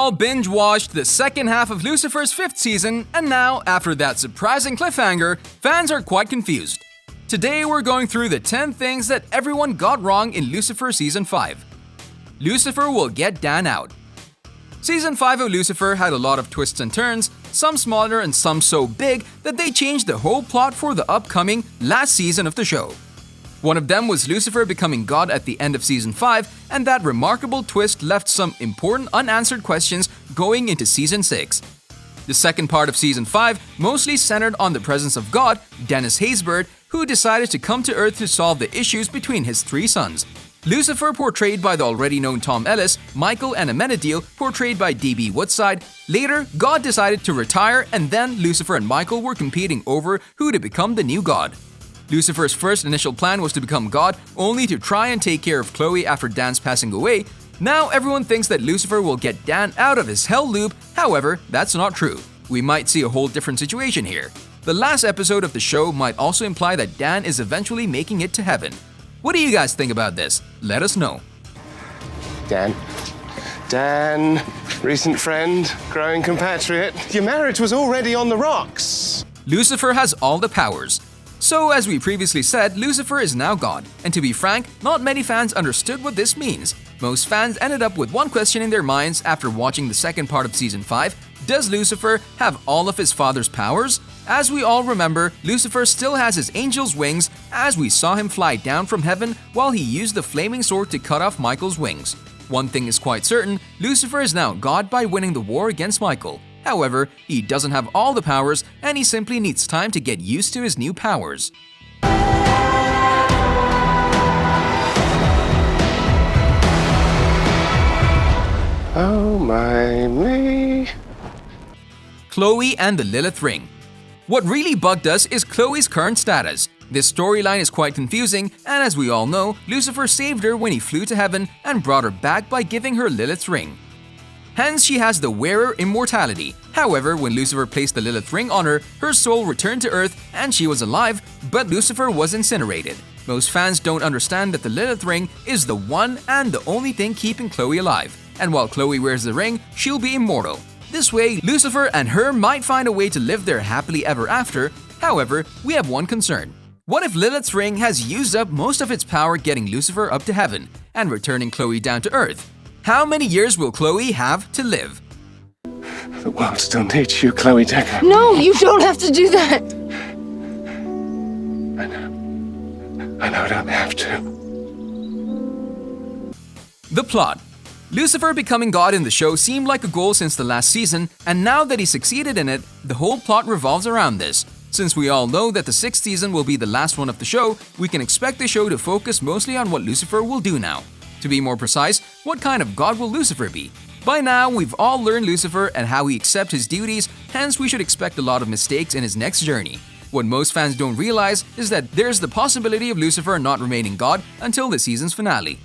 all binge-watched the second half of Lucifer's 5th season, and now, after that surprising cliffhanger, fans are quite confused. Today we're going through the 10 things that everyone got wrong in Lucifer Season 5. Lucifer will get Dan out. Season 5 of Lucifer had a lot of twists and turns, some smaller and some so big that they changed the whole plot for the upcoming last season of the show. One of them was Lucifer becoming God at the end of Season 5, and that remarkable twist left some important unanswered questions going into Season 6. The second part of Season 5 mostly centered on the presence of God, Dennis Haysbert, who decided to come to Earth to solve the issues between his 3 sons. Lucifer, portrayed by the already known Tom Ellis, Michael and Amenadiel, portrayed by D.B. Woodside. Later, God decided to retire, and then Lucifer and Michael were competing over who to become the new God. Lucifer's first initial plan was to become God, only to try and take care of Chloe after Dan's passing away. Now everyone thinks that Lucifer will get Dan out of his hell loop, however, that's not true. We might see a whole different situation here. The last episode of the show might also imply that Dan is eventually making it to heaven. What do you guys think about this? Let us know. Dan, recent friend, growing compatriot, your marriage was already on the rocks. Lucifer has all the powers. So, as we previously said, Lucifer is now God, and to be frank, not many fans understood what this means. Most fans ended up with one question in their minds after watching the second part of Season 5. Does Lucifer have all of his father's powers? As we all remember, Lucifer still has his angel's wings, as we saw him fly down from heaven while he used the flaming sword to cut off Michael's wings. One thing is quite certain, Lucifer is now God by winning the war against Michael. However, he doesn't have all the powers, and he simply needs time to get used to his new powers. Oh my me. Chloe and the Lilith Ring. What really bugged us is Chloe's current status. This storyline is quite confusing, and as we all know, Lucifer saved her when he flew to heaven and brought her back by giving her Lilith's ring. Hence, she has the wearer immortality. However, when Lucifer placed the Lilith ring on her, her soul returned to Earth and she was alive, but Lucifer was incinerated. Most fans don't understand that the Lilith ring is the one and the only thing keeping Chloe alive. And while Chloe wears the ring, she'll be immortal. This way, Lucifer and her might find a way to live their happily ever after. However, we have one concern. What if Lilith's ring has used up most of its power getting Lucifer up to heaven and returning Chloe down to Earth? How many years will Chloe have to live? The world still needs you, Chloe Decker. No, you don't have to do that. I know I don't have to. The plot. Lucifer becoming God in the show seemed like a goal since the last season, and now that he succeeded in it, the whole plot revolves around this. Since we all know that the 6th season will be the last one of the show, we can expect the show to focus mostly on what Lucifer will do now. To be more precise, what kind of God will Lucifer be? By now, we've all learned Lucifer and how he accepts his duties, hence we should expect a lot of mistakes in his next journey. What most fans don't realize is that there's the possibility of Lucifer not remaining God until the season's finale.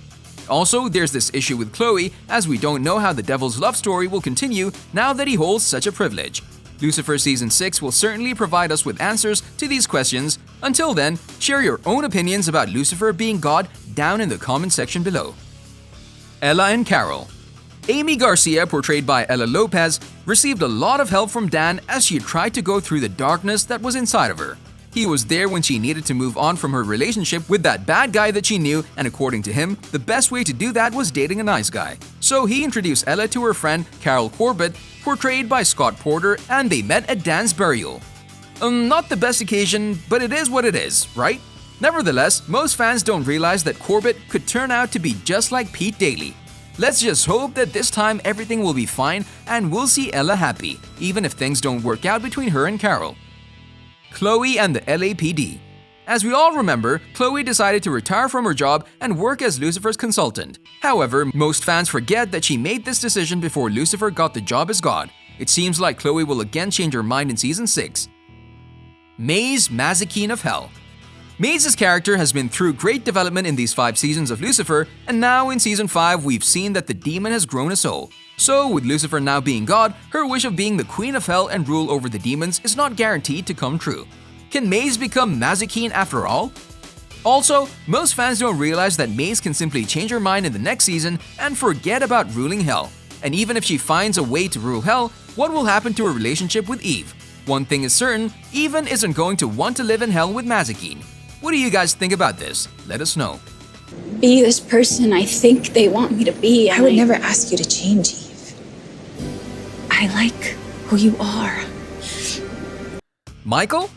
Also, there's this issue with Chloe, as we don't know how the devil's love story will continue now that he holds such a privilege. Lucifer Season 6 will certainly provide us with answers to these questions. Until then, share your own opinions about Lucifer being God down in the comment section below. Ella and Carroll. Amy Garcia, portrayed by Ella Lopez, received a lot of help from Dan as she tried to go through the darkness that was inside of her. He was there when she needed to move on from her relationship with that bad guy that she knew, and according to him, the best way to do that was dating a nice guy. So he introduced Ella to her friend Carol Corbett, portrayed by Scott Porter, and they met at Dan's burial. Not the best occasion, but it is what it is, right? Nevertheless, most fans don't realize that Corbett could turn out to be just like Pete Daly. Let's just hope that this time everything will be fine and we'll see Ella happy, even if things don't work out between her and Carol. Chloe and the LAPD. As we all remember, Chloe decided to retire from her job and work as Lucifer's consultant. However, most fans forget that she made this decision before Lucifer got the job as God. It seems like Chloe will again change her mind in Season 6. Maze, Mazikeen of Hell. Maze's character has been through great development in these 5 seasons of Lucifer, and now in Season 5 we've seen that the demon has grown a soul. So, with Lucifer now being God, her wish of being the Queen of Hell and rule over the demons is not guaranteed to come true. Can Maze become Mazikeen after all? Also, most fans don't realize that Maze can simply change her mind in the next season and forget about ruling Hell. And even if she finds a way to rule hell, what will happen to her relationship with Eve? One thing is certain, Eve isn't going to want to live in hell with Mazikeen. What do you guys think about this? Let us know. Be this person I think they want me to be. I would never ask you to change, Eve. I like who you are. Michael?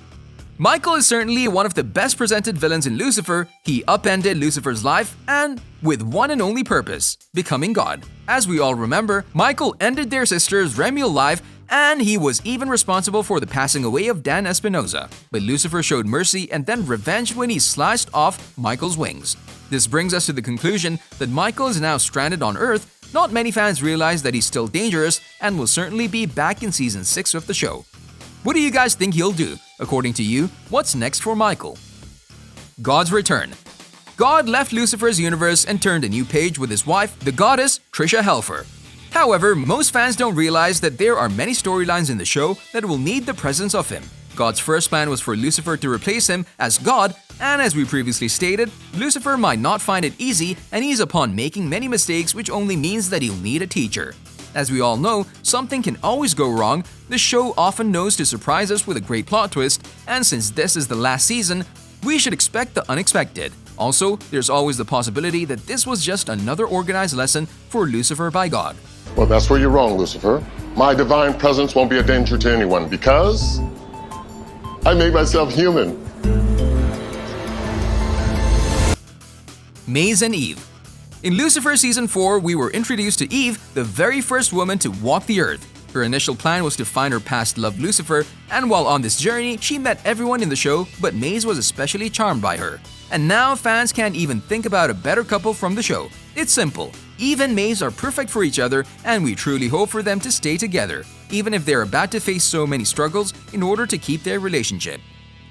Michael is certainly one of the best presented villains in Lucifer. He upended Lucifer's life and with one and only purpose, becoming God. As we all remember, Michael ended their sister's Remiel life and he was even responsible for the passing away of Dan Espinoza. But Lucifer showed mercy and then revenge when he sliced off Michael's wings. This brings us to the conclusion that Michael is now stranded on Earth. Not many fans realize that he's still dangerous and will certainly be back in season 6 of the show. What do you guys think he'll do? According to you, what's next for Michael? God's return. God left Lucifer's universe and turned a new page with his wife, the goddess Trisha Helfer. However, most fans don't realize that there are many storylines in the show that will need the presence of him. God's first plan was for Lucifer to replace him as God, and as we previously stated, Lucifer might not find it easy and he's upon making many mistakes, which only means that he'll need a teacher. As we all know, something can always go wrong. The show often knows to surprise us with a great plot twist, and since this is the last season, we should expect the unexpected. Also, there's always the possibility that this was just another organized lesson for Lucifer by God. Well, that's where you're wrong, Lucifer. My divine presence won't be a danger to anyone because I made myself human. Maze and Eve. In Lucifer Season 4, we were introduced to Eve, the very first woman to walk the earth. Her initial plan was to find her past love Lucifer, and while on this journey, she met everyone in the show, but Maze was especially charmed by her. And now fans can't even think about a better couple from the show. It's simple. Eve and Maze are perfect for each other, and we truly hope for them to stay together, even if they're about to face so many struggles in order to keep their relationship.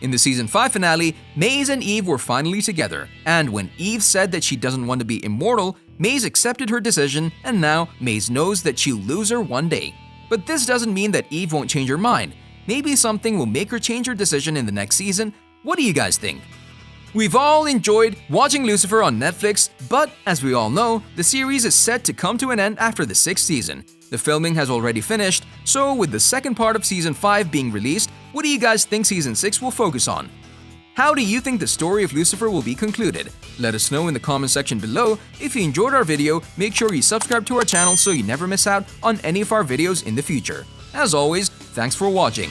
In the Season 5 finale, Maze and Eve were finally together, and when Eve said that she doesn't want to be immortal, Maze accepted her decision, and now Maze knows that she'll lose her one day. But this doesn't mean that Eve won't change her mind. Maybe something will make her change her decision in the next season. What do you guys think? We've all enjoyed watching Lucifer on Netflix, but as we all know, the series is set to come to an end after the 6th season. The filming has already finished, so with the second part of Season 5 being released, what do you guys think Season 6 will focus on? How do you think the story of Lucifer will be concluded? Let us know in the comment section below. If you enjoyed our video, make sure you subscribe to our channel so you never miss out on any of our videos in the future. As always, thanks for watching.